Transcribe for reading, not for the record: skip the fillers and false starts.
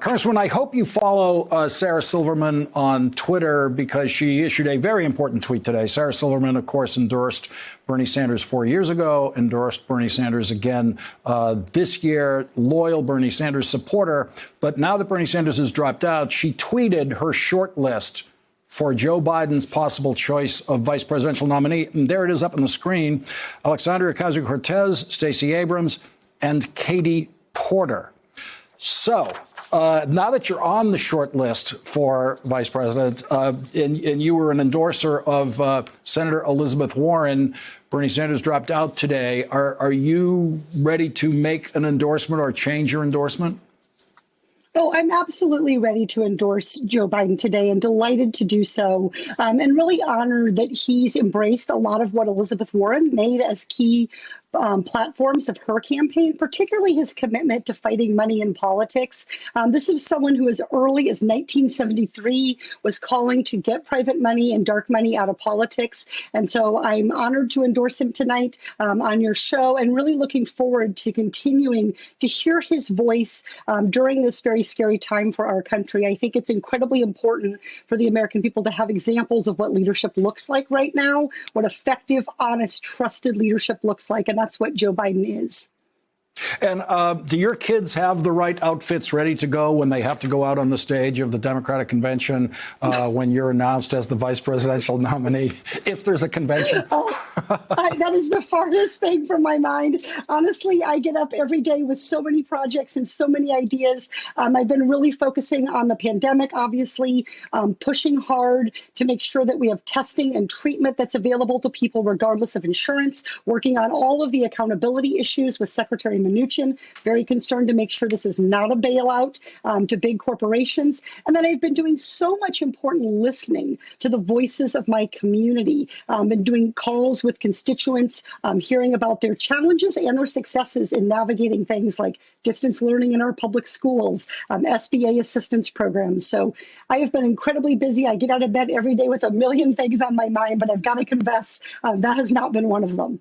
Congressman, I hope you follow Sarah Silverman on Twitter because she issued a very important tweet today. Sarah Silverman, of course, endorsed Bernie Sanders 4 years ago, endorsed Bernie Sanders again this year, loyal Bernie Sanders supporter. But now that Bernie Sanders has dropped out, she tweeted her short list for Joe Biden's possible choice of vice presidential nominee. And there it is up on the screen. Alexandria Ocasio-Cortez, Stacey Abrams, and Katie Porter. So now that you're on the short list for vice president, and you were an endorser of Senator Elizabeth Warren, Bernie Sanders dropped out today. Are you ready to make an endorsement or change your endorsement? Oh, I'm absolutely ready to endorse Joe Biden today and delighted to do so, and really honored that he's embraced a lot of what Elizabeth Warren made as key platforms of her campaign, particularly his commitment to fighting money in politics. This is someone who as early as 1973 was calling to get private money and dark money out of politics. And so I'm honored to endorse him tonight on your show and really looking forward to continuing to hear his voice during this very scary time for our country. I think it's incredibly important for the American people to have examples of what leadership looks like right now, what effective, honest, trusted leadership looks like. And that's what Joe Biden is. And do your kids have the right outfits ready to go when they have to go out on the stage of the Democratic convention when you're announced as the vice presidential nominee, if there's a convention? That is the farthest thing from my mind. Honestly, I get up every day with so many projects and so many ideas. I've been really focusing on the pandemic, obviously, pushing hard to make sure that we have testing and treatment that's available to people regardless of insurance, working on all of the accountability issues with Secretary Mnuchin, very concerned to make sure this is not a bailout to big corporations. And then I've been doing so much important listening to the voices of my community, been doing calls with constituents, hearing about their challenges and their successes in navigating things like distance learning in our public schools, SBA assistance programs. So I have been incredibly busy. I get out of bed every day with a million things on my mind, but I've got to confess that has not been one of them.